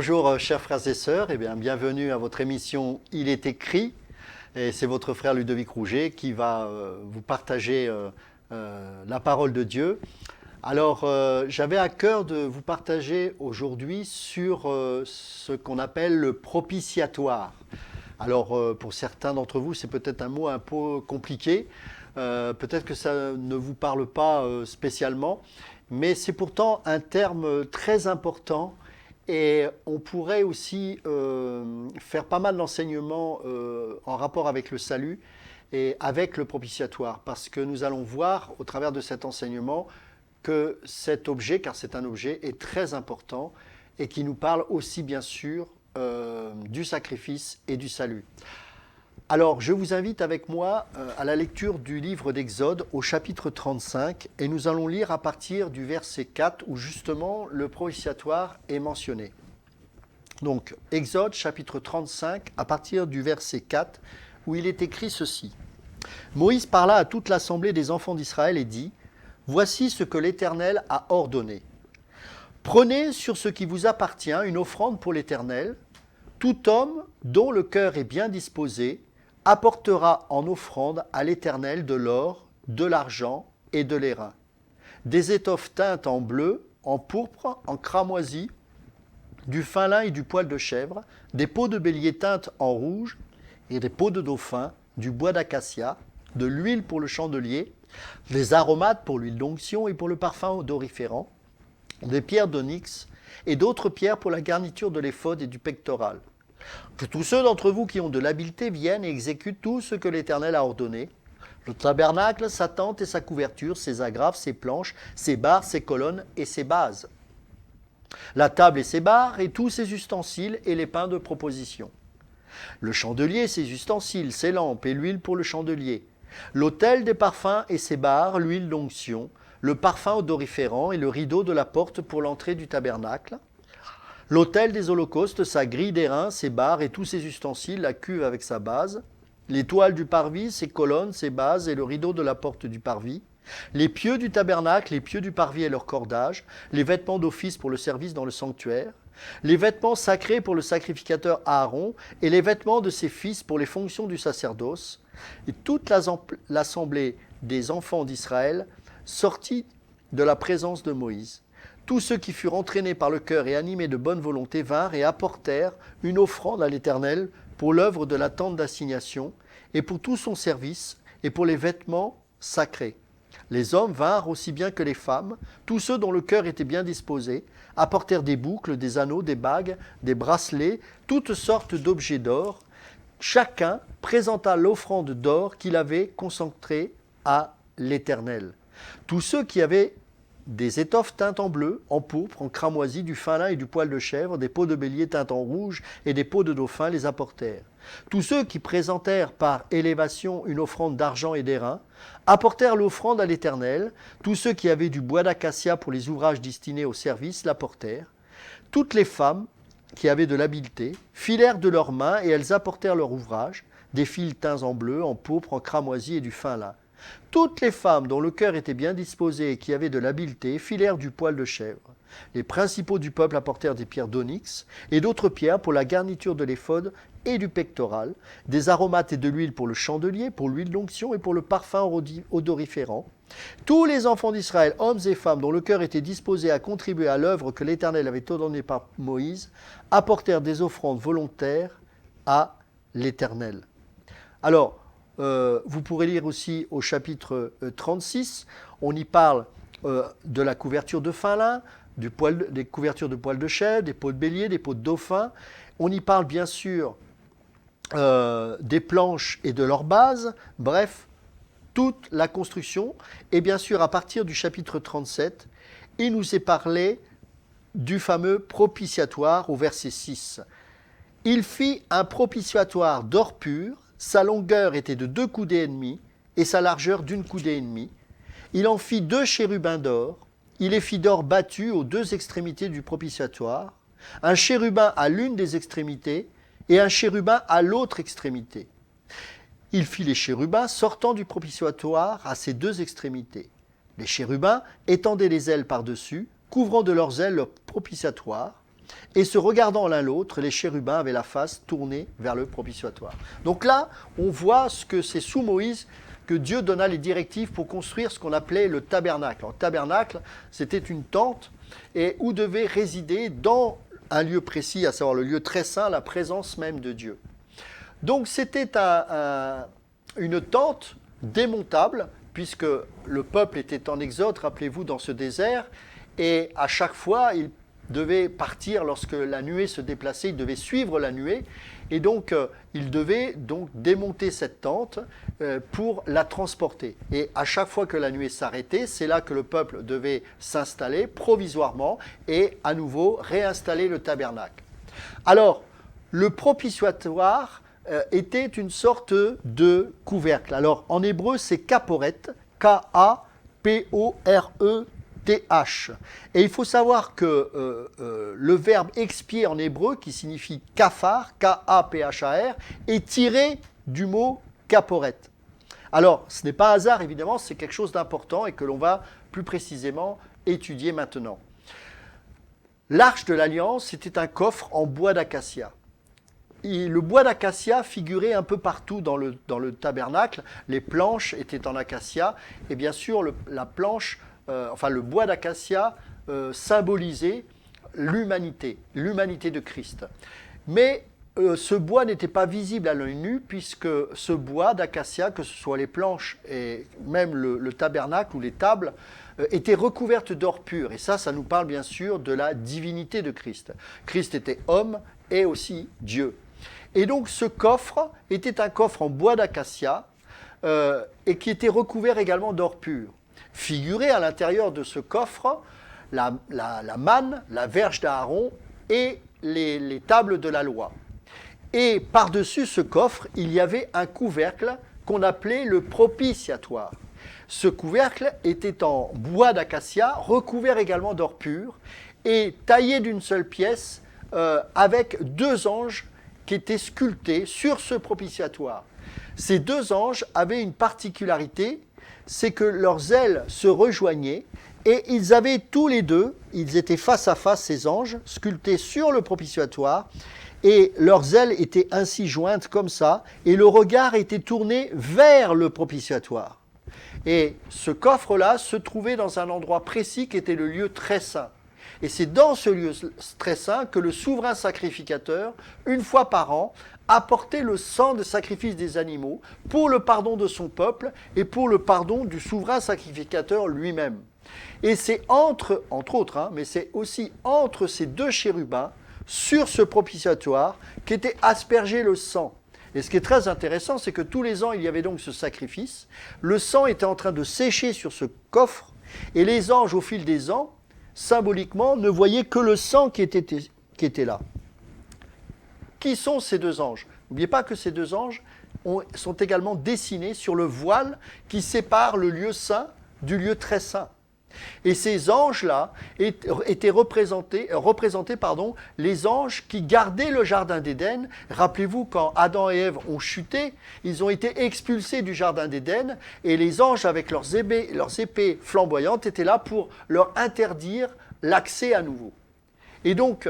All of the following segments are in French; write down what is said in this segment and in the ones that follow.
Bonjour chers frères et sœurs, bienvenue à votre émission Il est écrit. Et c'est votre frère Ludovic Rouget qui va vous partager la parole de Dieu. Alors j'avais à cœur de vous partager aujourd'hui sur ce qu'on appelle le propitiatoire. Alors pour certains d'entre vous c'est peut-être un mot un peu compliqué, peut-être que ça ne vous parle pas spécialement, mais c'est pourtant un terme très important. Et on pourrait aussi faire pas mal d'enseignements en rapport avec le salut et avec le propitiatoire, parce que nous allons voir au travers de cet enseignement que cet objet, car c'est un objet, est très important et qui nous parle aussi bien sûr du sacrifice et du salut. Alors, je vous invite avec moi à la lecture du livre d'Exode au chapitre 35 et nous allons lire à partir du verset 4 où justement le propitiatoire est mentionné. Donc, Exode chapitre 35 à partir du verset 4 où il est écrit ceci. Moïse parla à toute l'assemblée des enfants d'Israël et dit : Voici ce que l'Éternel a ordonné. Prenez sur ce qui vous appartient une offrande pour l'Éternel. Tout homme dont le cœur est bien disposé apportera en offrande à l'Éternel de l'or, de l'argent et de l'airain, des étoffes teintes en bleu, en pourpre, en cramoisi, du fin lin et du poil de chèvre, des peaux de bélier teintes en rouge et des peaux de dauphin, du bois d'acacia, de l'huile pour le chandelier, des aromates pour l'huile d'onction et pour le parfum odoriférant, des pierres d'onyx et d'autres pierres pour la garniture de l'éphod et du pectoral. Que tous ceux d'entre vous qui ont de l'habileté viennent et exécutent tout ce que l'Éternel a ordonné. Le tabernacle, sa tente et sa couverture, ses agrafes, ses planches, ses barres, ses colonnes et ses bases. La table et ses barres et tous ses ustensiles et les pains de proposition. Le chandelier, ses ustensiles, ses lampes et l'huile pour le chandelier. L'autel des parfums et ses barres, l'huile d'onction, le parfum odoriférant et le rideau de la porte pour l'entrée du tabernacle. L'autel des holocaustes, sa grille d'airain, ses barres et tous ses ustensiles, la cuve avec sa base, les toiles du parvis, ses colonnes, ses bases et le rideau de la porte du parvis, les pieux du tabernacle, les pieux du parvis et leurs cordages, les vêtements d'office pour le service dans le sanctuaire, les vêtements sacrés pour le sacrificateur Aaron et les vêtements de ses fils pour les fonctions du sacerdoce, et toute l'assemblée des enfants d'Israël sortit de la présence de Moïse. Tous ceux qui furent entraînés par le cœur et animés de bonne volonté vinrent et apportèrent une offrande à l'Éternel pour l'œuvre de la tente d'assignation et pour tout son service et pour les vêtements sacrés. Les hommes vinrent aussi bien que les femmes, tous ceux dont le cœur était bien disposé, apportèrent des boucles, des anneaux, des bagues, des bracelets, toutes sortes d'objets d'or. Chacun présenta l'offrande d'or qu'il avait consacrée à l'Éternel. Tous ceux qui avaient des étoffes teintes en bleu, en pourpre, en cramoisi, du fin lin et du poil de chèvre, des peaux de bélier teintes en rouge et des peaux de dauphin les apportèrent. Tous ceux qui présentèrent par élévation une offrande d'argent et d'airain apportèrent l'offrande à l'Éternel. Tous ceux qui avaient du bois d'acacia pour les ouvrages destinés au service l'apportèrent. Toutes les femmes qui avaient de l'habileté filèrent de leurs mains et elles apportèrent leur ouvrage, des fils teints en bleu, en pourpre, en cramoisi et du fin lin. Toutes les femmes dont le cœur était bien disposé et qui avaient de l'habileté filèrent du poil de chèvre. Les principaux du peuple apportèrent des pierres d'onyx et d'autres pierres pour la garniture de l'éphod et du pectoral, des aromates et de l'huile pour le chandelier, pour l'huile d'onction et pour le parfum odoriférant. Tous les enfants d'Israël, hommes et femmes dont le cœur était disposé à contribuer à l'œuvre que l'Éternel avait ordonnée par Moïse, apportèrent des offrandes volontaires à l'Éternel. Alors, vous pourrez lire aussi au chapitre 36, on y parle de la couverture de fin lin, des couvertures de poil de chèvre, des peaux de bélier, des peaux de dauphin. On y parle bien sûr des planches et de leur base, bref, toute la construction. Et bien sûr, à partir du chapitre 37, il nous est parlé du fameux propitiatoire au verset 6. Il fit un propitiatoire d'or pur. Sa longueur était de 2 coudées et demie et sa largeur d'1 coudée et demie. Il en fit 2 chérubins d'or. Il les fit d'or battu aux 2 extrémités du propitiatoire, un chérubin à l'une des extrémités et un chérubin à l'autre extrémité. Il fit les chérubins sortant du propitiatoire à ses 2 extrémités. Les chérubins étendaient les ailes par-dessus, couvrant de leurs ailes le propitiatoire. Et se regardant l'un l'autre, les chérubins avaient la face tournée vers le propitiatoire. Donc là, on voit ce que c'est sous Moïse que Dieu donna les directives pour construire ce qu'on appelait le tabernacle. Alors, le tabernacle, c'était une tente et où devait résider dans un lieu précis, à savoir le lieu très saint, la présence même de Dieu. Donc c'était une tente démontable, puisque le peuple était en exode, rappelez-vous, dans ce désert, et à chaque fois, il devait partir lorsque la nuée se déplaçait, il devait suivre la nuée, et donc il devait donc démonter cette tente pour la transporter. Et à chaque fois que la nuée s'arrêtait, c'est là que le peuple devait s'installer provisoirement et à nouveau réinstaller le tabernacle. Alors, le propitiatoire était une sorte de couvercle. Alors, en hébreu, c'est kaporet, K-A-P-O-R-E-T-H. Et il faut savoir que le verbe expier en hébreu, qui signifie kafar, K-A-P-H-A-R, est tiré du mot kaporet. Alors, ce n'est pas un hasard, évidemment, c'est quelque chose d'important et que l'on va plus précisément étudier maintenant. L'Arche de l'Alliance, c'était un coffre en bois d'acacia. Le bois d'acacia figurait un peu partout dans le tabernacle. Les planches étaient en acacia. Et bien sûr, le bois d'acacia symbolisait l'humanité de Christ. Mais ce bois n'était pas visible à l'œil nu, puisque ce bois d'acacia, que ce soit les planches et même le tabernacle ou les tables, étaient recouvertes d'or pur. Et ça nous parle bien sûr de la divinité de Christ. Christ était homme et aussi Dieu. Et donc ce coffre était un coffre en bois d'acacia et qui était recouvert également d'or pur. Figuré à l'intérieur de ce coffre la manne, la verge d'Aaron et les tables de la loi. Et par-dessus ce coffre, il y avait un couvercle qu'on appelait le propitiatoire. Ce couvercle était en bois d'acacia, recouvert également d'or pur et taillé d'une seule pièce avec deux anges qui étaient sculptés sur ce propitiatoire. Ces deux anges avaient une particularité, c'est que leurs ailes se rejoignaient et ils avaient tous les deux, ils étaient face à face, ces anges, sculptés sur le propitiatoire, et leurs ailes étaient ainsi jointes comme ça, et le regard était tourné vers le propitiatoire. Et ce coffre-là se trouvait dans un endroit précis qui était le lieu très saint. Et c'est dans ce lieu très saint que le souverain sacrificateur, une fois par an, apportait le sang de sacrifice des animaux pour le pardon de son peuple et pour le pardon du souverain sacrificateur lui-même. Et c'est entre autres, mais c'est aussi entre ces deux chérubins, sur ce propitiatoire, qu'était aspergé le sang. Et ce qui est très intéressant, c'est que tous les ans, il y avait donc ce sacrifice. Le sang était en train de sécher sur ce coffre, et les anges, au fil des ans, symboliquement, ne voyaient que le sang qui était là. Qui sont ces deux anges? N'oubliez pas que ces deux anges sont également dessinés sur le voile qui sépare le lieu saint du lieu très saint. Et ces anges-là étaient représentés les anges qui gardaient le jardin d'Éden. Rappelez-vous, quand Adam et Ève ont chuté, ils ont été expulsés du jardin d'Éden et les anges, avec leurs épées flamboyantes, étaient là pour leur interdire l'accès à nouveau. Et donc,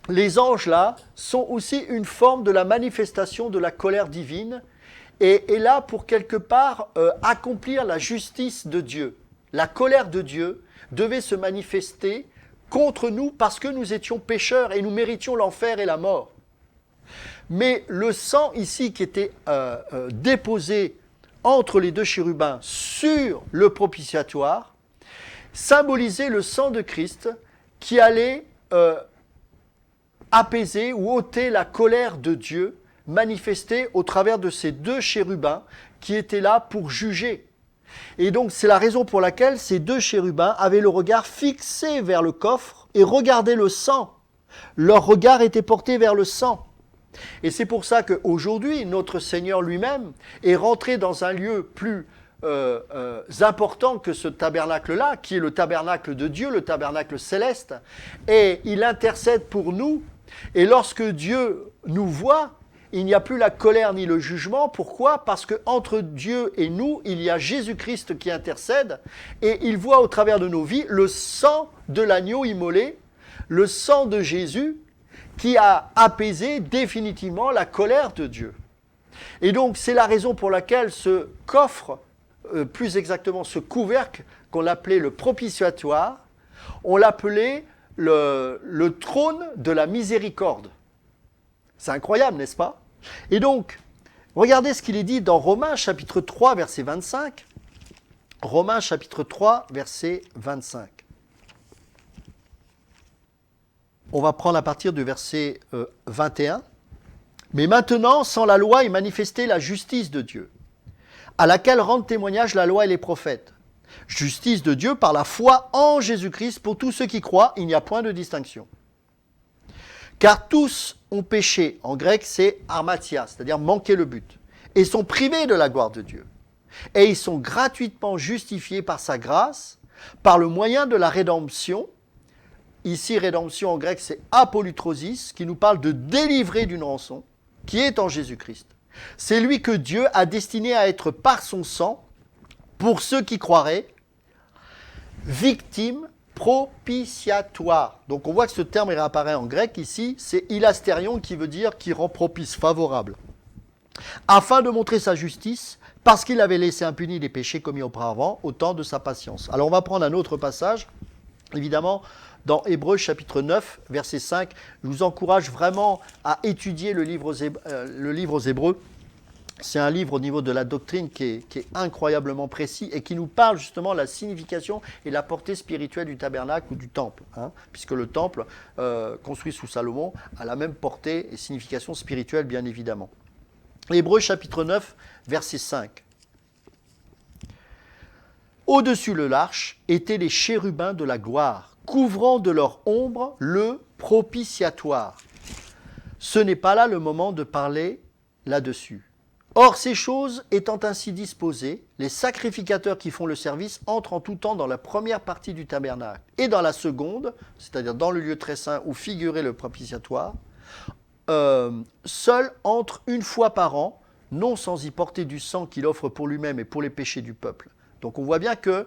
les anges-là sont aussi une forme de la manifestation de la colère divine et là pour quelque part accomplir la justice de Dieu. La colère de Dieu devait se manifester contre nous parce que nous étions pécheurs et nous méritions l'enfer et la mort. Mais le sang ici qui était déposé entre les deux chérubins sur le propitiatoire symbolisait le sang de Christ qui allait apaiser ou ôter la colère de Dieu manifestée au travers de ces deux chérubins qui étaient là pour juger. Et donc c'est la raison pour laquelle ces deux chérubins avaient le regard fixé vers le coffre et regardaient le sang. Leur regard était porté vers le sang. Et c'est pour ça qu'aujourd'hui, notre Seigneur lui-même est rentré dans un lieu plus important que ce tabernacle-là, qui est le tabernacle de Dieu, le tabernacle céleste, et il intercède pour nous. Et lorsque Dieu nous voit, il n'y a plus la colère ni le jugement. Pourquoi? Parce qu'entre Dieu et nous, il y a Jésus-Christ qui intercède et il voit au travers de nos vies le sang de l'agneau immolé le sang de Jésus qui a apaisé définitivement la colère de Dieu. Et donc, c'est la raison pour laquelle ce coffre, plus exactement ce couvercle qu'on appelait le propitiatoire, on l'appelait le trône de la miséricorde. C'est incroyable, n'est-ce pas? Et donc, regardez ce qu'il est dit dans Romains chapitre 3, verset 25. Romains chapitre 3, verset 25. On va prendre à partir du verset 21. Mais maintenant, sans la loi est manifestée la justice de Dieu, à laquelle rendent témoignage la loi et les prophètes. Justice de Dieu par la foi en Jésus-Christ pour tous ceux qui croient, il n'y a point de distinction. Car tous ont péché, en grec c'est armatia, c'est-à-dire manquer le but, et sont privés de la gloire de Dieu. Et ils sont gratuitement justifiés par sa grâce, par le moyen de la rédemption. Ici, rédemption en grec, c'est apolutrosis, qui nous parle de délivrer d'une rançon, qui est en Jésus-Christ. C'est lui que Dieu a destiné à être par son sang, pour ceux qui croiraient, victime propitiatoire. Donc on voit que ce terme il réapparaît en grec ici, c'est ilastérion qui veut dire qui rend propice, favorable. Afin de montrer sa justice, parce qu'il avait laissé impunis les péchés commis auparavant, au temps de sa patience. Alors on va prendre un autre passage, évidemment, dans Hébreux chapitre 9, verset 5. Je vous encourage vraiment à étudier le livre aux Hébreux. C'est un livre au niveau de la doctrine qui est incroyablement précis et qui nous parle justement de la signification et la portée spirituelle du tabernacle ou du temple. Puisque le temple, construit sous Salomon, a la même portée et signification spirituelle, bien évidemment. Hébreux chapitre 9, verset 5. Au-dessus de l'arche étaient les chérubins de la gloire, couvrant de leur ombre le propitiatoire. Ce n'est pas là le moment de parler là-dessus. Or, ces choses étant ainsi disposées, les sacrificateurs qui font le service entrent en tout temps dans la première partie du tabernacle. Et dans la seconde, c'est-à-dire dans le lieu très saint où figurait le propitiatoire, seul entre une fois par an, non sans y porter du sang qu'il offre pour lui-même et pour les péchés du peuple. Donc on voit bien que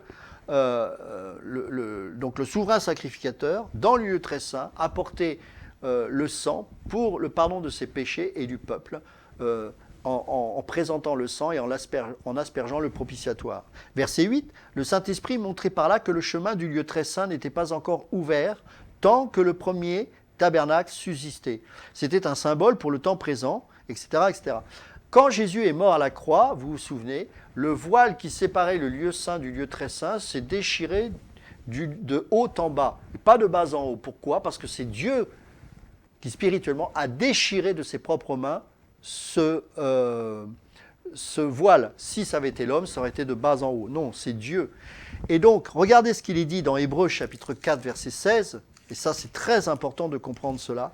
donc le souverain sacrificateur, dans le lieu très saint, apportait le sang pour le pardon de ses péchés et du peuple, en présentant le sang et en aspergeant le propitiatoire. Verset 8, le Saint-Esprit montrait par là que le chemin du lieu très saint n'était pas encore ouvert tant que le premier tabernacle subsistait. C'était un symbole pour le temps présent, etc., etc. Quand Jésus est mort à la croix, vous vous souvenez, le voile qui séparait le lieu saint du lieu très saint s'est déchiré de haut en bas, et pas de bas en haut. Pourquoi? Parce que c'est Dieu qui spirituellement a déchiré de ses propres mains ce voile. Si ça avait été l'homme, ça aurait été de bas en haut. Non, c'est Dieu. Et donc, regardez ce qu'il est dit dans Hébreux chapitre 4, verset 16, et ça c'est très important de comprendre cela.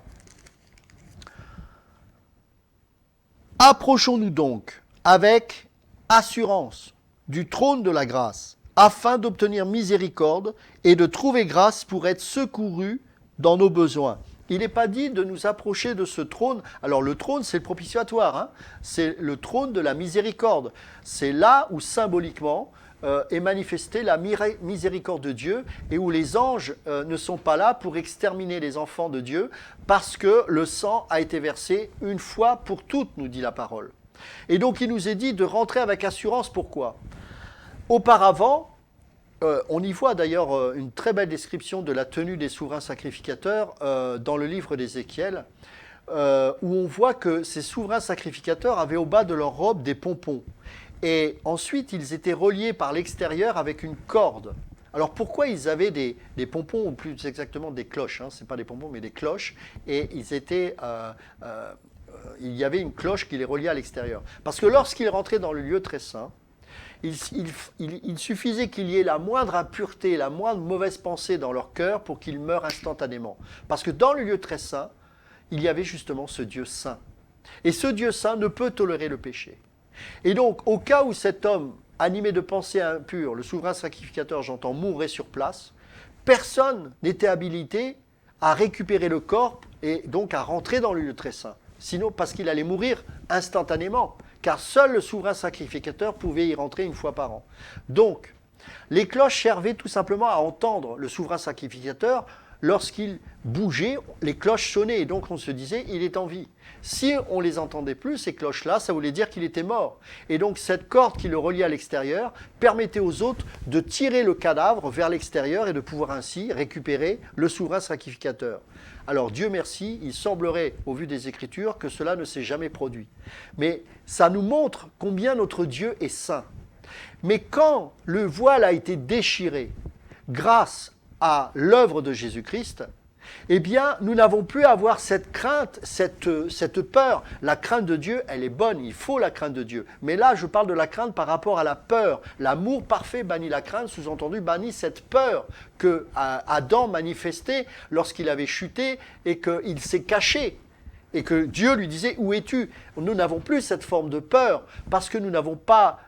Approchons-nous donc avec assurance du trône de la grâce, afin d'obtenir miséricorde et de trouver grâce pour être secourus dans nos besoins. Il n'est pas dit de nous approcher de ce trône. Alors le trône, c'est le propitiatoire, c'est le trône de la miséricorde. C'est là où symboliquement est manifestée la miséricorde de Dieu et où les anges ne sont pas là pour exterminer les enfants de Dieu parce que le sang a été versé une fois pour toutes, nous dit la parole. Et donc il nous est dit de rentrer avec assurance. Pourquoi? Auparavant, on y voit d'ailleurs une très belle description de la tenue des souverains sacrificateurs dans le livre d'Ézéchiel, où on voit que ces souverains sacrificateurs avaient au bas de leur robe des pompons. Et ensuite, ils étaient reliés par l'extérieur avec une corde. Alors pourquoi ils avaient des pompons, ou plus exactement des cloches, ce n'est pas des pompons mais des cloches, et il y avait une cloche qui les reliait à l'extérieur. Parce que lorsqu'ils rentraient dans le lieu très saint, il suffisait qu'il y ait la moindre impureté, la moindre mauvaise pensée dans leur cœur pour qu'ils meurent instantanément. Parce que dans le lieu très saint, il y avait justement ce Dieu saint. Et ce Dieu saint ne peut tolérer le péché. Et donc, au cas où cet homme, animé de pensées impures, le souverain sacrificateur, j'entends, mourrait sur place, personne n'était habilité à récupérer le corps et donc à rentrer dans le lieu très saint. Sinon, parce qu'il allait mourir instantanément. Car seul le souverain sacrificateur pouvait y rentrer une fois par an. Donc, les cloches servaient tout simplement à entendre le souverain sacrificateur lorsqu'il bougeait, les cloches sonnaient et donc on se disait il est en vie. Si on les entendait plus, ces cloches-là, ça voulait dire qu'il était mort. Et donc cette corde qui le reliait à l'extérieur permettait aux autres de tirer le cadavre vers l'extérieur et de pouvoir ainsi récupérer le souverain sacrificateur. Alors Dieu merci, il semblerait, au vu des Écritures, que cela ne s'est jamais produit. Mais ça nous montre combien notre Dieu est saint. Mais quand le voile a été déchiré grâce à l'œuvre de Jésus-Christ, eh bien, nous n'avons plus à avoir cette crainte, cette peur. La crainte de Dieu, elle est bonne, il faut la crainte de Dieu. Mais là, je parle de la crainte par rapport à la peur. L'amour parfait bannit la crainte, sous-entendu bannit cette peur que Adam manifestait lorsqu'il avait chuté et qu'il s'est caché. Et que Dieu lui disait « Où es-tu » Nous n'avons plus cette forme de peur parce que nous n'avons pas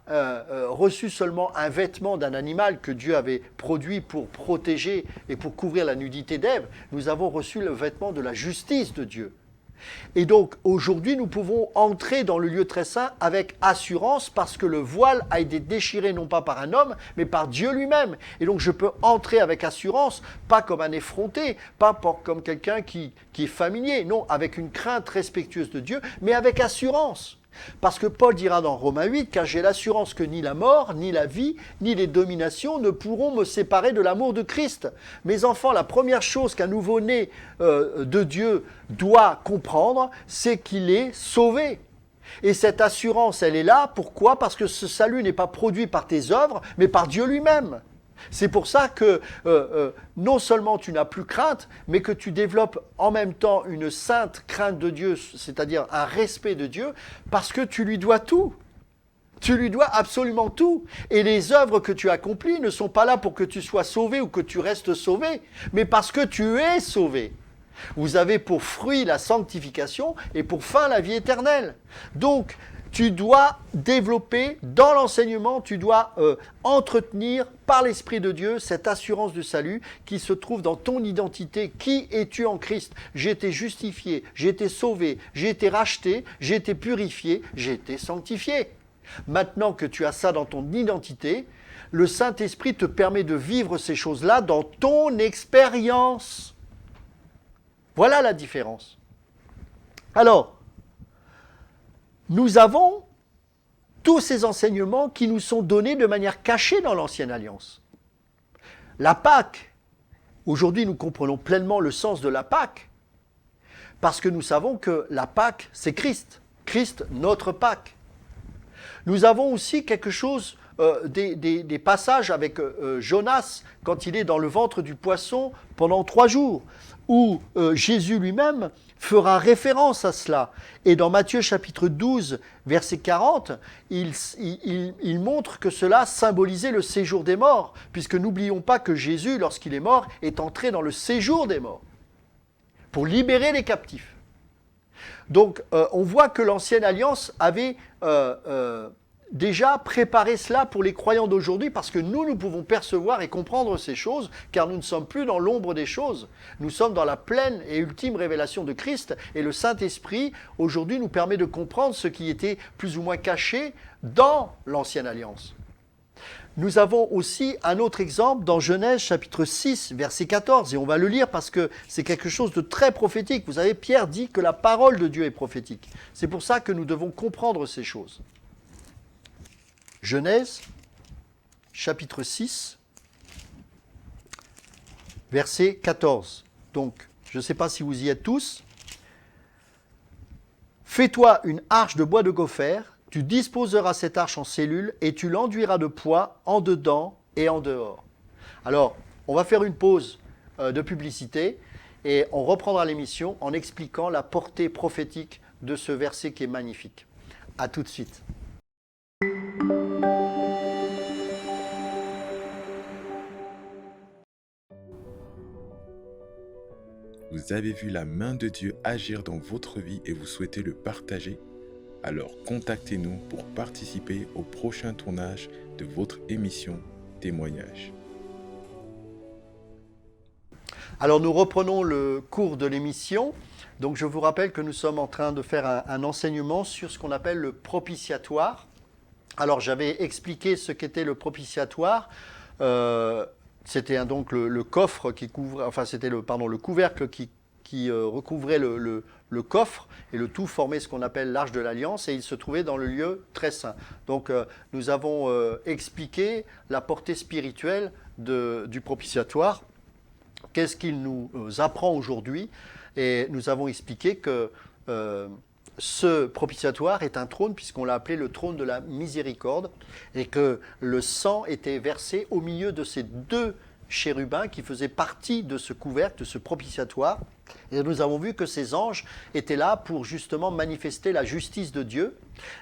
reçu seulement un vêtement d'un animal que Dieu avait produit pour protéger et pour couvrir la nudité d'Ève. Nous avons reçu le vêtement de la justice de Dieu. Et donc aujourd'hui nous pouvons entrer dans le lieu très saint avec assurance parce que le voile a été déchiré non pas par un homme mais par Dieu lui-même. Et donc je peux entrer avec assurance, pas comme un effronté, pas comme quelqu'un qui est familier, non, avec une crainte respectueuse de Dieu, mais avec assurance. Parce que Paul dira dans Romains 8, car j'ai l'assurance que ni la mort, ni la vie, ni les dominations ne pourront me séparer de l'amour de Christ. Mes enfants, la première chose qu'un nouveau-né de Dieu doit comprendre, c'est qu'il est sauvé. Et cette assurance, elle est là, pourquoi ? Parce que ce salut n'est pas produit par tes œuvres, mais par Dieu lui-même. C'est pour ça que non seulement tu n'as plus crainte, mais que tu développes en même temps une sainte crainte de Dieu, c'est-à-dire un respect de Dieu, parce que tu lui dois tout. Tu lui dois absolument tout. Et les œuvres que tu accomplis ne sont pas là pour que tu sois sauvé ou que tu restes sauvé, mais parce que tu es sauvé. Vous avez pour fruit la sanctification et pour fin la vie éternelle. Donc, tu dois développer dans l'enseignement, tu dois entretenir par l'Esprit de Dieu cette assurance du salut qui se trouve dans ton identité. Qui es-tu en Christ ? J'ai été justifié, j'ai été sauvé, j'ai été racheté, j'ai été purifié, j'ai été sanctifié. Maintenant que tu as ça dans ton identité, le Saint-Esprit te permet de vivre ces choses-là dans ton expérience. Voilà la différence. Alors, nous avons tous ces enseignements qui nous sont donnés de manière cachée dans l'Ancienne Alliance. La Pâque, aujourd'hui nous comprenons pleinement le sens de la Pâque, parce que nous savons que la Pâque, c'est Christ. Christ, notre Pâque. Nous avons aussi quelque chose, des passages avec Jonas, quand il est dans le ventre du poisson pendant 3 jours, où Jésus lui-même fera référence à cela. Et dans Matthieu chapitre 12, verset 40, il montre que cela symbolisait le séjour des morts, puisque n'oublions pas que Jésus, lorsqu'il est mort, est entré dans le séjour des morts, pour libérer les captifs. Donc on voit que l'Ancienne Alliance avait déjà préparé cela pour les croyants d'aujourd'hui, parce que nous pouvons percevoir et comprendre ces choses, car nous ne sommes plus dans l'ombre des choses. Nous sommes dans la pleine et ultime révélation de Christ, et le Saint-Esprit, aujourd'hui, nous permet de comprendre ce qui était plus ou moins caché dans l'Ancienne Alliance. Nous avons aussi un autre exemple dans Genèse chapitre 6, verset 14, et on va le lire parce que c'est quelque chose de très prophétique. Vous savez, Pierre dit que la parole de Dieu est prophétique. C'est pour ça que nous devons comprendre ces choses. Genèse, chapitre 6, verset 14. Donc, je ne sais pas si vous y êtes tous. « Fais-toi une arche de bois de gopher, tu disposeras cette arche en cellules et tu l'enduiras de poids en dedans et en dehors. » Alors, on va faire une pause de publicité et on reprendra l'émission en expliquant la portée prophétique de ce verset qui est magnifique. À tout de suite. Vous avez vu la main de Dieu agir dans votre vie et vous souhaitez le partager? Alors contactez-nous pour participer au prochain tournage de votre émission Témoignage. Alors nous reprenons le cours de l'émission. Donc je vous rappelle que nous sommes en train de faire un enseignement sur ce qu'on appelle le propitiatoire. Alors j'avais expliqué ce qu'était le propitiatoire C'était donc le coffre qui couvrait, enfin c'était le couvercle qui recouvrait le coffre, et le tout formait ce qu'on appelle l'Arche de l'Alliance, et il se trouvait dans le lieu très saint. Donc nous avons expliqué la portée spirituelle du propitiatoire. Qu'est-ce qu'il nous apprend aujourd'hui? Et nous avons expliqué que ce propitiatoire est un trône, puisqu'on l'a appelé le trône de la miséricorde, et que le sang était versé au milieu de ces deux chérubins qui faisaient partie de ce couvercle, de ce propitiatoire. Et nous avons vu que ces anges étaient là pour justement manifester la justice de Dieu,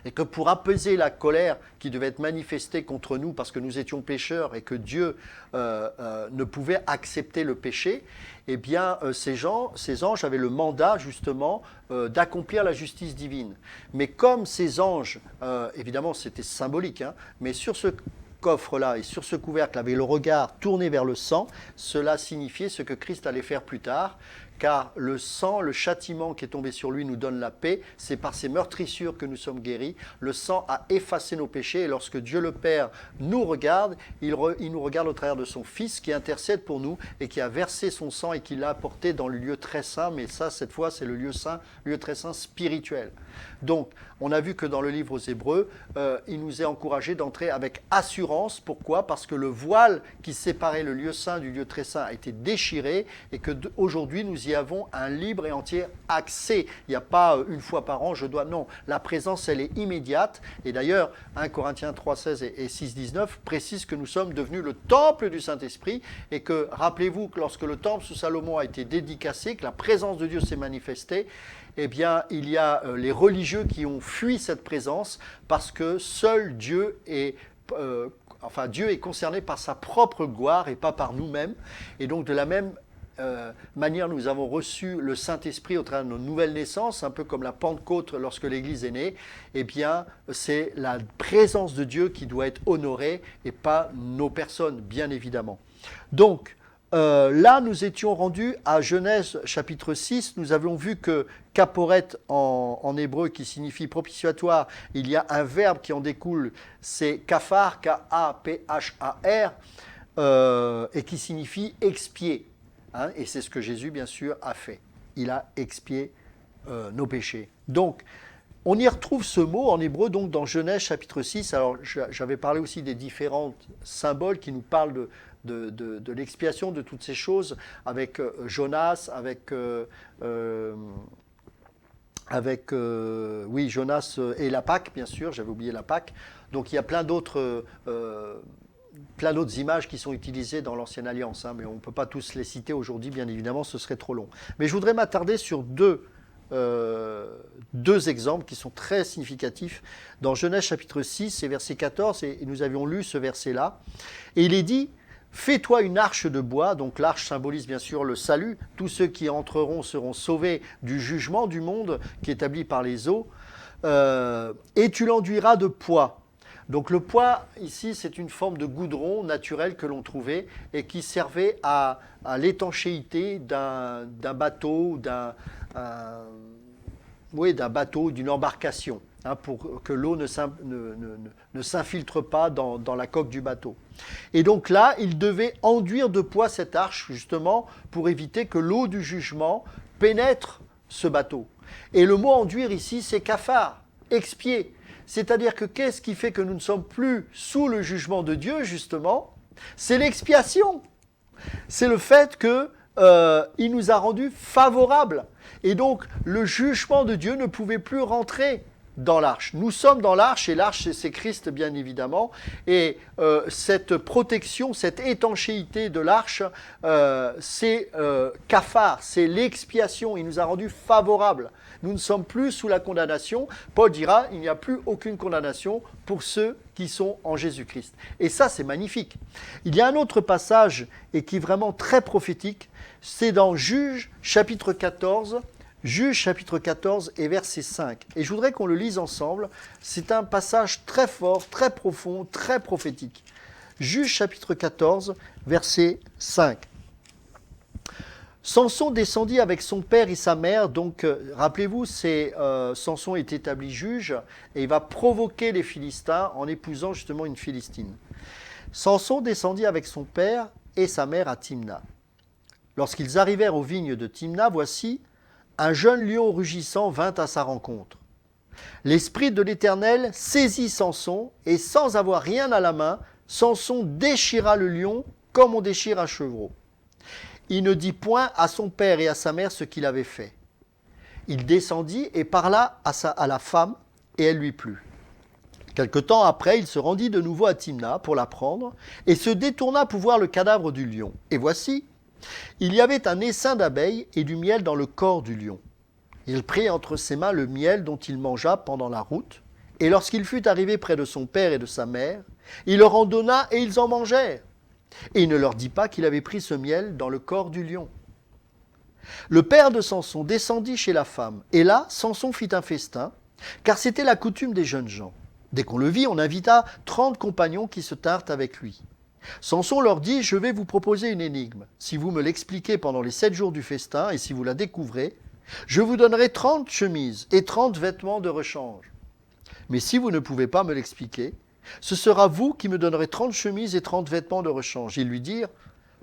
et que pour apaiser la colère qui devait être manifestée contre nous parce que nous étions pécheurs et que Dieu ne pouvait accepter le péché, eh bien ces anges avaient le mandat justement d'accomplir la justice divine. Mais comme ces anges, évidemment c'était symbolique, hein, mais sur ce coffre-là et sur ce couvercle avait le regard tourné vers le sang, cela signifiait ce que Christ allait faire plus tard, car le sang, le châtiment qui est tombé sur lui nous donne la paix, c'est par ses meurtrissures que nous sommes guéris. Le sang a effacé nos péchés, et lorsque Dieu le Père nous regarde, il nous regarde au travers de son Fils qui intercède pour nous et qui a versé son sang et qui l'a apporté dans le lieu très saint, mais ça, cette fois, c'est le lieu saint, lieu très saint spirituel. Donc, on a vu que dans le livre aux Hébreux, il nous est encouragé d'entrer avec assurance. Pourquoi? Parce que le voile qui séparait le lieu saint du lieu très saint a été déchiré, et qu'aujourd'hui, nous y avons un libre et entier accès. Il n'y a pas une fois par an, non, la présence, elle est immédiate. Et d'ailleurs, 1 Corinthiens 3,16 et 6,19 précisent que nous sommes devenus le temple du Saint-Esprit, et que, rappelez-vous que lorsque le temple sous Salomon a été dédicacé, que la présence de Dieu s'est manifestée, eh bien, il y a les religieux qui ont fui cette présence parce que seul Dieu est... Dieu est concerné par sa propre gloire et pas par nous-mêmes. Et donc, de la même manière, nous avons reçu le Saint-Esprit au travers de nos nouvelles naissances, un peu comme la Pentecôte lorsque l'Église est née. Eh bien, c'est la présence de Dieu qui doit être honorée et pas nos personnes, bien évidemment. Donc, là, nous étions rendus à Genèse chapitre 6. Nous avions vu que kaporet en hébreu, qui signifie propitiatoire, il y a un verbe qui en découle, c'est kafar, K-A-P-H-A-R, et qui signifie expier. Hein, et c'est ce que Jésus, bien sûr, a fait. Il a expié nos péchés. Donc, on y retrouve ce mot en hébreu donc dans Genèse chapitre 6. Alors, j'avais parlé aussi des différents symboles qui nous parlent de l'expiation de toutes ces choses, avec Jonas, avec Jonas et la Pâque, bien sûr, j'avais oublié la Pâque. Donc il y a plein d'autres images qui sont utilisées dans l'Ancienne Alliance, hein, mais on ne peut pas tous les citer aujourd'hui, bien évidemment, ce serait trop long. Mais je voudrais m'attarder sur deux exemples qui sont très significatifs. Dans Genèse chapitre 6 et verset 14, et nous avions lu ce verset-là, et il est dit: fais-toi une arche de bois. Donc l'arche symbolise bien sûr le salut. Tous ceux qui entreront seront sauvés du jugement du monde qui est établi par les eaux. Et tu l'enduiras de pois. Donc le pois, ici, c'est une forme de goudron naturel que l'on trouvait et qui servait à l'étanchéité d'un bateau, d'un bateau, d'une embarcation, hein, pour que l'eau ne s'infiltre pas dans la coque du bateau. Et donc là, il devait enduire de pois cette arche, justement, pour éviter que l'eau du jugement pénètre ce bateau. Et le mot enduire ici, c'est kafar, expier. C'est-à-dire que qu'est-ce qui fait que nous ne sommes plus sous le jugement de Dieu, justement? C'est l'expiation. C'est le fait qu'il nous a rendus favorables. Et donc, le jugement de Dieu ne pouvait plus rentrer dans l'arche. Nous sommes dans l'arche, et l'arche, c'est Christ, bien évidemment. Et cette protection, cette étanchéité de l'arche, c'est kafar, c'est l'expiation. Il nous a rendus favorables. Nous ne sommes plus sous la condamnation. Paul dira, il n'y a plus aucune condamnation pour ceux qui sont en Jésus-Christ. Et ça, c'est magnifique. Il y a un autre passage, et qui est vraiment très prophétique, c'est dans Juge chapitre 14, Juge chapitre 14 et verset 5. Et je voudrais qu'on le lise ensemble. C'est un passage très fort, très profond, très prophétique. Juge chapitre 14, verset 5. Samson descendit avec son père et sa mère. Donc, rappelez-vous, Samson est établi juge et il va provoquer les Philistins en épousant justement une Philistine. Samson descendit avec son père et sa mère à Timna. Lorsqu'ils arrivèrent aux vignes de Timna, voici, un jeune lion rugissant vint à sa rencontre. L'Esprit de l'Éternel saisit Samson, et sans avoir rien à la main, Samson déchira le lion comme on déchire un chevreau. Il ne dit point à son père et à sa mère ce qu'il avait fait. Il descendit et parla à la femme, et elle lui plut. Quelque temps après, il se rendit de nouveau à Timna pour la prendre, et se détourna pour voir le cadavre du lion. Et voici, il y avait un essaim d'abeilles et du miel dans le corps du lion. Il prit entre ses mains le miel dont il mangea pendant la route, et lorsqu'il fut arrivé près de son père et de sa mère, il leur en donna et ils en mangèrent. Et il ne leur dit pas qu'il avait pris ce miel dans le corps du lion. Le père de Samson descendit chez la femme, et là, Samson fit un festin, car c'était la coutume des jeunes gens. Dès qu'on le vit, on invita 30 compagnons qui se tinrent avec lui. Samson leur dit, je vais vous proposer une énigme. Si vous me l'expliquez pendant les 7 jours du festin, et si vous la découvrez, je vous donnerai 30 chemises et 30 vêtements de rechange. Mais si vous ne pouvez pas me l'expliquer, ce sera vous qui me donnerez 30 chemises et 30 vêtements de rechange. Ils lui dirent,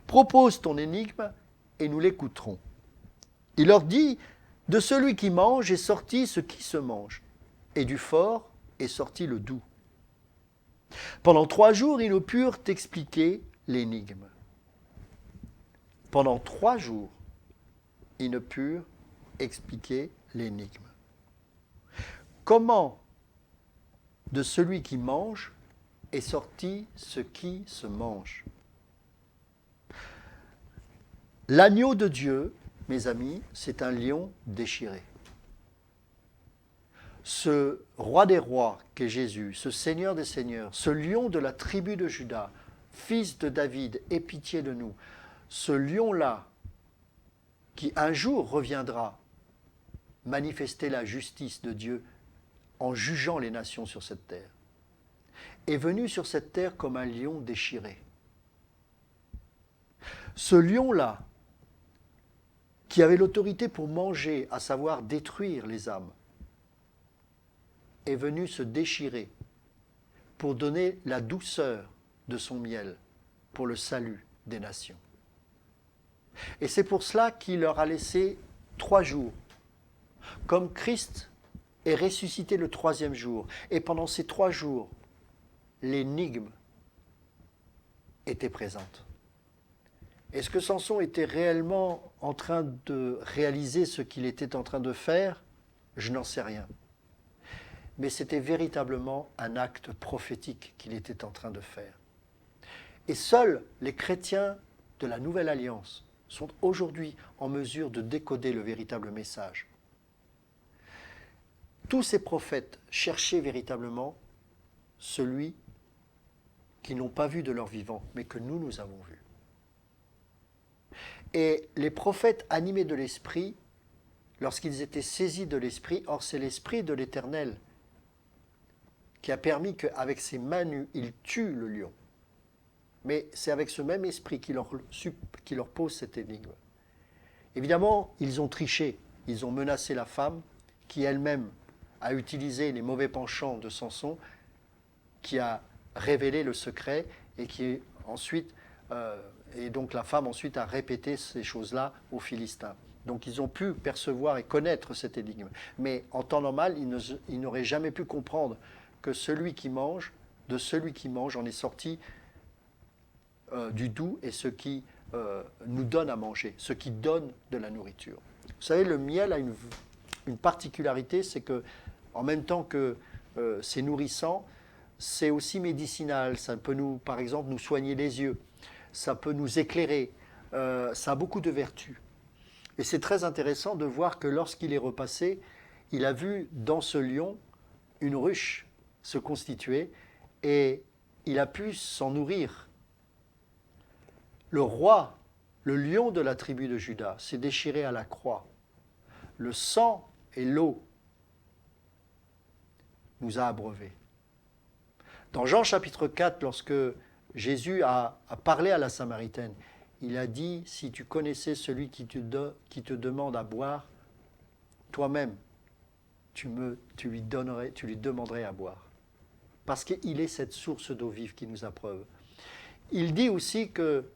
propose ton énigme et nous l'écouterons. Il leur dit, de celui qui mange est sorti ce qui se mange, et du fort est sorti le doux. Pendant 3 jours, ils ne purent expliquer l'énigme. Pendant 3 jours, ils ne purent expliquer l'énigme. Comment de celui qui mange est sorti ce qui se mange? L'agneau de Dieu, mes amis, c'est un lion déchiré. Ce roi des rois qu'est Jésus, ce Seigneur des seigneurs, ce lion de la tribu de Juda, fils de David, aie pitié de nous, ce lion-là, qui un jour reviendra manifester la justice de Dieu en jugeant les nations sur cette terre, est venu sur cette terre comme un lion déchiré. Ce lion-là, qui avait l'autorité pour manger, à savoir détruire les âmes, est venu se déchirer pour donner la douceur de son miel pour le salut des nations. Et c'est pour cela qu'il leur a laissé 3 jours. Comme Christ est ressuscité le 3e jour, et pendant ces 3 jours, l'énigme était présente. Est-ce que Samson était réellement en train de réaliser ce qu'il était en train de faire? Je n'en sais rien. Mais c'était véritablement un acte prophétique qu'il était en train de faire. Et seuls les chrétiens de la Nouvelle Alliance sont aujourd'hui en mesure de décoder le véritable message. Tous ces prophètes cherchaient véritablement celui qu'ils n'ont pas vu de leur vivant, mais que nous avons vu. Et les prophètes animés de l'Esprit, lorsqu'ils étaient saisis de l'Esprit, or c'est l'Esprit de l'Éternel qui a permis qu'avec ses mains nues, ils tuent le lion. Mais c'est avec ce même esprit qui leur pose cette énigme. Évidemment, ils ont triché, ils ont menacé la femme qui elle-même a utilisé les mauvais penchants de Samson, qui a révélé le secret et qui ensuite, et donc la femme ensuite a répété ces choses-là aux Philistins. Donc ils ont pu percevoir et connaître cette énigme. Mais en temps normal, ils n'auraient jamais pu comprendre que de celui qui mange, en est sorti du doux et ce qui nous donne à manger, ce qui donne de la nourriture. Vous savez, le miel a une particularité, c'est que en même temps que c'est nourrissant, c'est aussi médicinal. Ça peut par exemple, nous soigner les yeux, ça peut nous éclairer, ça a beaucoup de vertus. Et c'est très intéressant de voir que lorsqu'il est repassé, il a vu dans ce lion une ruche se constituer et il a pu s'en nourrir. Le roi, le lion de la tribu de Juda, s'est déchiré à la croix. Le sang et l'eau nous a abreuvés. Dans Jean chapitre 4, lorsque Jésus a parlé à la Samaritaine, il a dit, si tu connaissais celui qui te demande à boire, toi-même, tu lui demanderais à boire. Parce qu'il est cette source d'eau vive qui nous abreuve. Il dit aussi que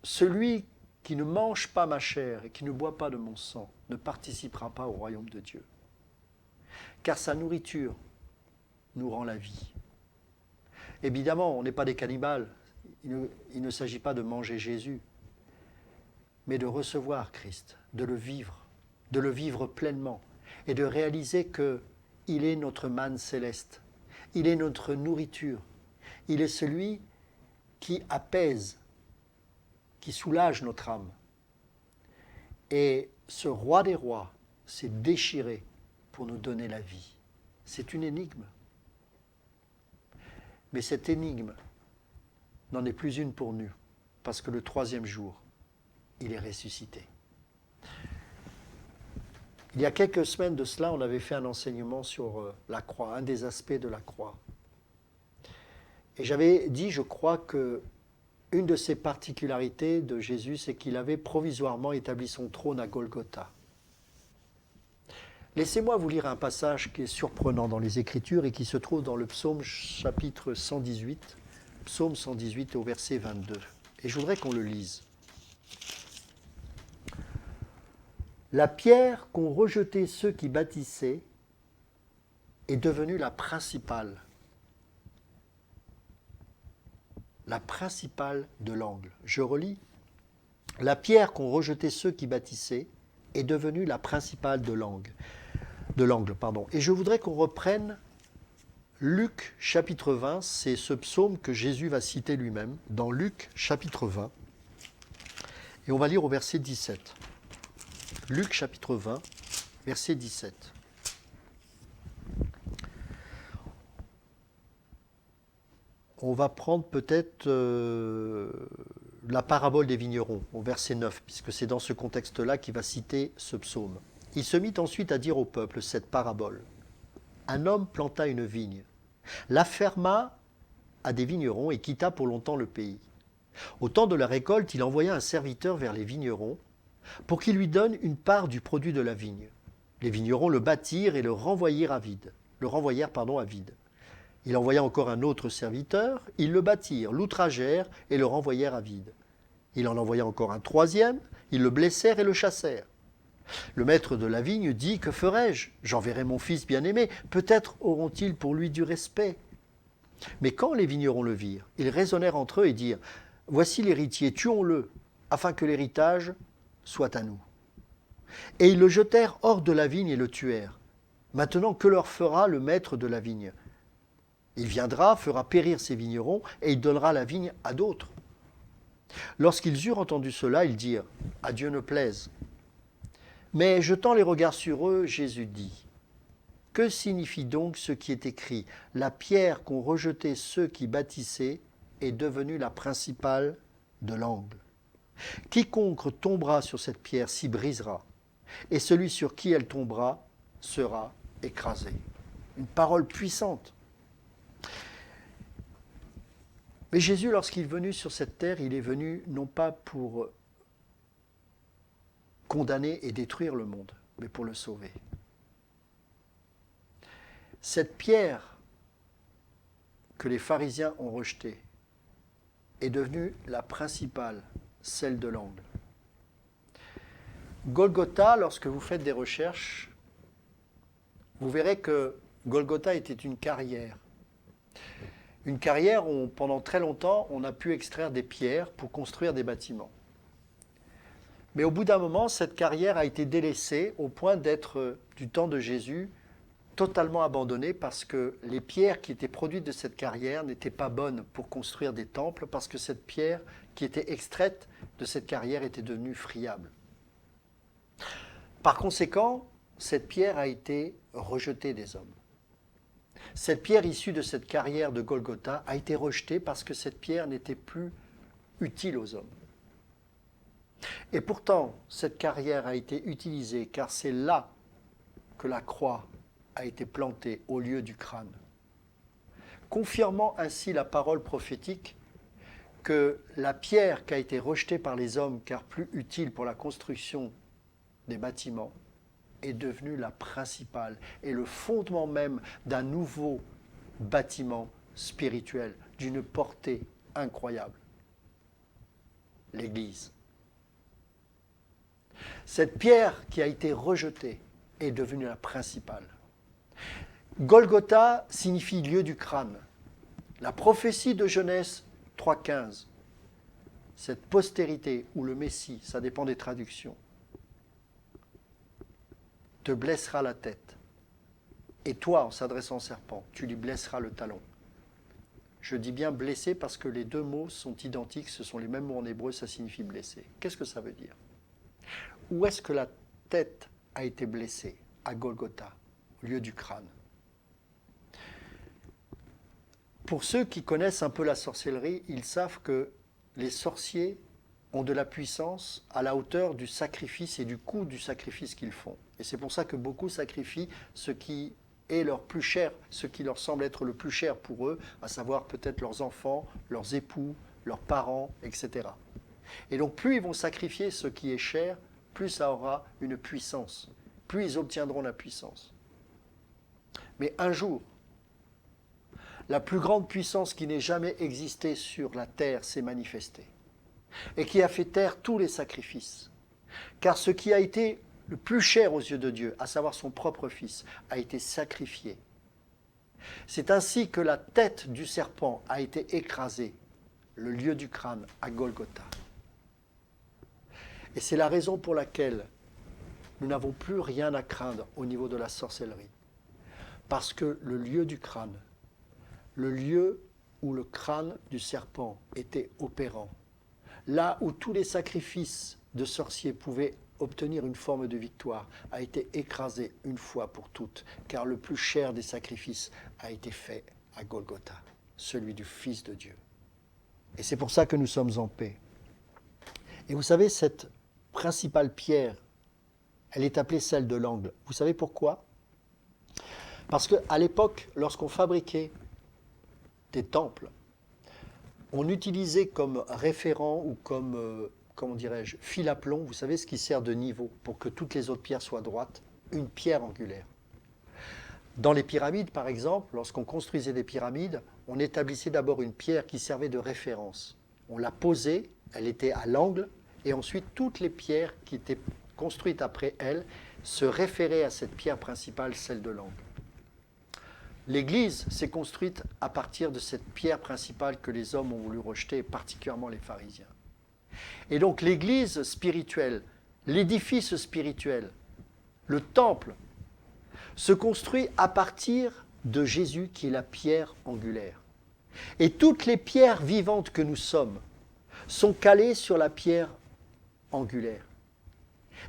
celui qui ne mange pas ma chair et qui ne boit pas de mon sang ne participera pas au royaume de Dieu. Car sa nourriture nous rend la vie. Évidemment, on n'est pas des cannibales. Il ne s'agit pas de manger Jésus, mais de recevoir Christ, de le vivre pleinement et de réaliser qu'il est notre manne céleste, il est notre nourriture, il est celui qui apaise, qui soulage notre âme. Et ce roi des rois s'est déchiré pour nous donner la vie. C'est une énigme. Mais cette énigme n'en est plus une pour nous, parce que le troisième jour, il est ressuscité. Il y a quelques semaines de cela, on avait fait un enseignement sur la croix, un des aspects de la croix. Et j'avais dit, je crois, que une de ses particularités de Jésus, c'est qu'il avait provisoirement établi son trône à Golgotha. Laissez-moi vous lire un passage qui est surprenant dans les Écritures et qui se trouve dans le psaume chapitre 118, psaume 118 au verset 22. Et je voudrais qu'on le lise. La pierre qu'ont rejetée ceux qui bâtissaient est devenue la principale de l'angle. Je relis. La pierre qu'ont rejetée ceux qui bâtissaient est devenue la principale de l'angle. Et je voudrais qu'on reprenne Luc chapitre 20, c'est ce psaume que Jésus va citer lui-même, dans Luc chapitre 20, et on va lire au verset 17. Luc chapitre 20, verset 17. On va prendre peut-être la parabole des vignerons, au verset 9, puisque c'est dans ce contexte-là qu'il va citer ce psaume. Il se mit ensuite à dire au peuple cette parabole. Un homme planta une vigne, la ferma à des vignerons et quitta pour longtemps le pays. Au temps de la récolte, il envoya un serviteur vers les vignerons pour qu'il lui donne une part du produit de la vigne. Les vignerons le battirent et le renvoyèrent à vide. Il envoya encore un autre serviteur, ils le battirent, l'outragèrent et le renvoyèrent à vide. Il en envoya encore un troisième, ils le blessèrent et le chassèrent. Le maître de la vigne dit, que ferai-je ? J'enverrai mon fils bien-aimé, peut-être auront-ils pour lui du respect. Mais quand les vignerons le virent, ils raisonnèrent entre eux et dirent, voici l'héritier, tuons-le, afin que l'héritage soit à nous. Et ils le jetèrent hors de la vigne et le tuèrent. Maintenant, que leur fera le maître de la vigne ? Il viendra, fera périr ses vignerons, et il donnera la vigne à d'autres. Lorsqu'ils eurent entendu cela, ils dirent, à Dieu ne plaise. Mais jetant les regards sur eux, Jésus dit, que signifie donc ce qui est écrit ? La pierre qu'ont rejetée ceux qui bâtissaient est devenue la principale de l'angle. Quiconque tombera sur cette pierre s'y brisera, et celui sur qui elle tombera sera écrasé. Une parole puissante. Mais Jésus, lorsqu'il est venu sur cette terre, il est venu non pas pour condamner et détruire le monde, mais pour le sauver. Cette pierre que les pharisiens ont rejetée est devenue la principale, celle de l'angle. Golgotha, lorsque vous faites des recherches, vous verrez que Golgotha était une carrière. Une carrière où, pendant très longtemps, on a pu extraire des pierres pour construire des bâtiments. Mais au bout d'un moment, cette carrière a été délaissée au point d'être, du temps de Jésus, totalement abandonnée parce que les pierres qui étaient produites de cette carrière n'étaient pas bonnes pour construire des temples parce que cette pierre qui était extraite de cette carrière était devenue friable. Par conséquent, cette pierre a été rejetée des hommes. Cette pierre issue de cette carrière de Golgotha a été rejetée parce que cette pierre n'était plus utile aux hommes. Et pourtant, cette carrière a été utilisée car c'est là que la croix a été plantée au lieu du crâne, confirmant ainsi la parole prophétique que la pierre qui a été rejetée par les hommes car plus utile pour la construction des bâtiments est devenue la principale et le fondement même d'un nouveau bâtiment spirituel d'une portée incroyable. l'Église. Cette pierre qui a été rejetée est devenue la principale. Golgotha signifie lieu du crâne. La prophétie de Genèse 3,15, cette postérité ou le Messie, ça dépend des traductions, te blessera la tête. Et toi, en s'adressant au serpent, tu lui blesseras le talon. Je dis bien blessé parce que les deux mots sont identiques, ce sont les mêmes mots en hébreu, ça signifie blessé. Qu'est-ce que ça veut dire? Où est-ce que la tête a été blessée? À Golgotha, au lieu du crâne. Pour ceux qui connaissent un peu la sorcellerie, ils savent que les sorciers ont de la puissance à la hauteur du sacrifice et du coût du sacrifice qu'ils font. Et c'est pour ça que beaucoup sacrifient ce qui est leur plus cher, ce qui leur semble être le plus cher pour eux, à savoir peut-être leurs enfants, leurs époux, leurs parents, etc. Et donc plus ils vont sacrifier ce qui est cher, plus ça aura une puissance, plus ils obtiendront la puissance. Mais un jour, la plus grande puissance qui n'ait jamais existé sur la terre s'est manifestée et qui a fait taire tous les sacrifices. Car ce qui a été le plus cher aux yeux de Dieu, à savoir son propre Fils, a été sacrifié. C'est ainsi que la tête du serpent a été écrasée, le lieu du crâne à Golgotha. Et c'est la raison pour laquelle nous n'avons plus rien à craindre au niveau de la sorcellerie. Parce que le lieu du crâne, le lieu où le crâne du serpent était opérant, là où tous les sacrifices de sorciers pouvaient obtenir une forme de victoire, a été écrasé une fois pour toutes, car le plus cher des sacrifices a été fait à Golgotha, celui du Fils de Dieu. Et c'est pour ça que nous sommes en paix. Et vous savez, cette principale pierre, elle est appelée celle de l'angle. Vous savez pourquoi? Parce qu'à l'époque, lorsqu'on fabriquait des temples, on utilisait comme référent ou comme, comment dirais-je, fil à plomb, vous savez ce qui sert de niveau pour que toutes les autres pierres soient droites, une pierre angulaire. Dans les pyramides, par exemple, lorsqu'on construisait des pyramides, on établissait d'abord une pierre qui servait de référence. On la posait, elle était à l'angle, et ensuite toutes les pierres qui étaient construites après elle se référaient à cette pierre principale, celle de l'angle. L'Église s'est construite à partir de cette pierre principale que les hommes ont voulu rejeter, particulièrement les pharisiens. Et donc l'Église spirituelle, l'édifice spirituel, le temple, se construit à partir de Jésus qui est la pierre angulaire. Et toutes les pierres vivantes que nous sommes sont calées sur la pierre angulaire.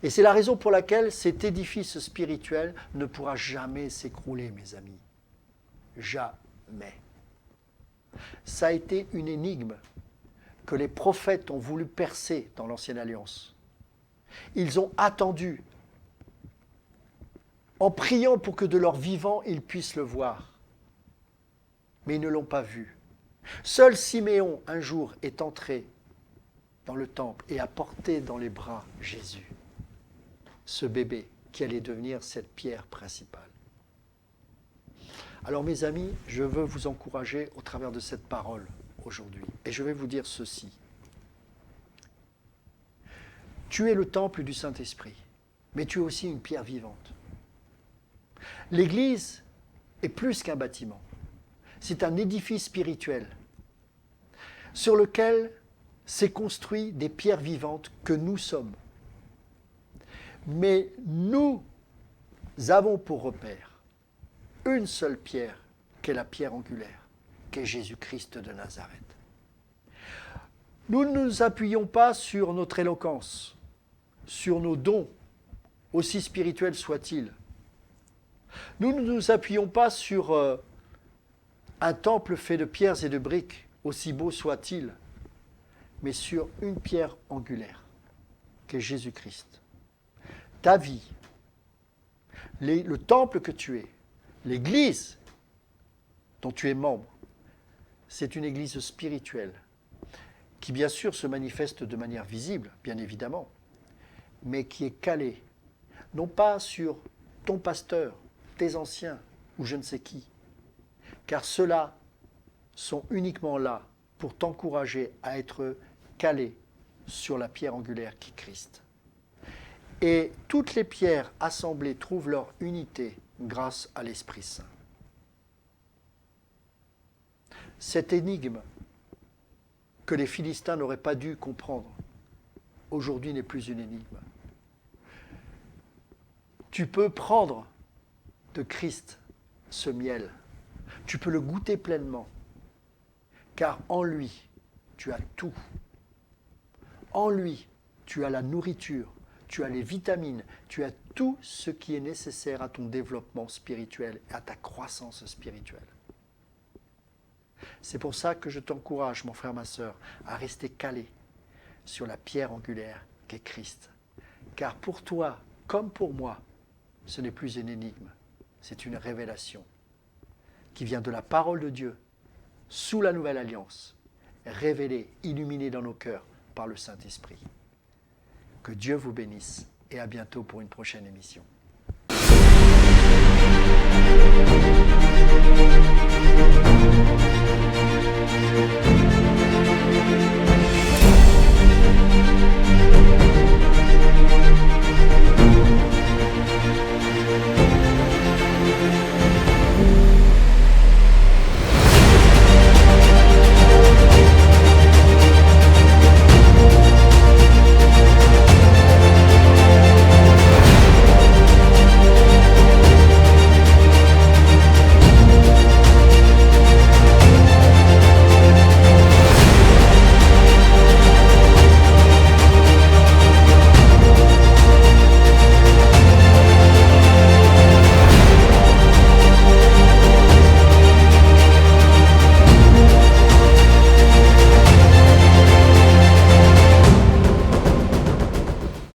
Et c'est la raison pour laquelle cet édifice spirituel ne pourra jamais s'écrouler, mes amis. Jamais. Ça a été une énigme que les prophètes ont voulu percer dans l'Ancienne Alliance. Ils ont attendu, en priant pour que de leur vivant, ils puissent le voir. Mais ils ne l'ont pas vu. Seul Siméon, un jour, est entré dans le temple et a porté dans les bras Jésus, ce bébé qui allait devenir cette pierre principale. Alors mes amis, je veux vous encourager au travers de cette parole aujourd'hui. Et je vais vous dire ceci. Tu es le temple du Saint-Esprit, mais tu es aussi une pierre vivante. L'Église est plus qu'un bâtiment. C'est un édifice spirituel sur lequel s'est construit des pierres vivantes que nous sommes. Mais nous avons pour repère une seule pierre, qui est la pierre angulaire, qui est Jésus-Christ de Nazareth. Nous ne nous appuyons pas sur notre éloquence, sur nos dons, aussi spirituels soient-ils. Nous ne nous appuyons pas sur un temple fait de pierres et de briques, aussi beau soit-il, mais sur une pierre angulaire, qui est Jésus-Christ. Ta vie, le temple que tu es, l'Église dont tu es membre, c'est une Église spirituelle qui bien sûr se manifeste de manière visible, bien évidemment, mais qui est calée, non pas sur ton pasteur, tes anciens ou je ne sais qui, car ceux-là sont uniquement là pour t'encourager à être calé sur la pierre angulaire qui est Christ. Et toutes les pierres assemblées trouvent leur unité grâce à l'Esprit Saint. Cette énigme que les Philistins n'auraient pas dû comprendre, aujourd'hui n'est plus une énigme. Tu peux prendre de Christ ce miel, tu peux le goûter pleinement, car en lui, tu as tout. En lui, tu as la nourriture, tu as les vitamines, tu as tout ce qui est nécessaire à ton développement spirituel et à ta croissance spirituelle. C'est pour ça que je t'encourage, mon frère, ma sœur, à rester calé sur la pierre angulaire qu'est Christ. Car pour toi, comme pour moi, ce n'est plus une énigme, c'est une révélation qui vient de la parole de Dieu, sous la nouvelle alliance, révélée, illuminée dans nos cœurs par le Saint-Esprit. Que Dieu vous bénisse et à bientôt pour une prochaine émission.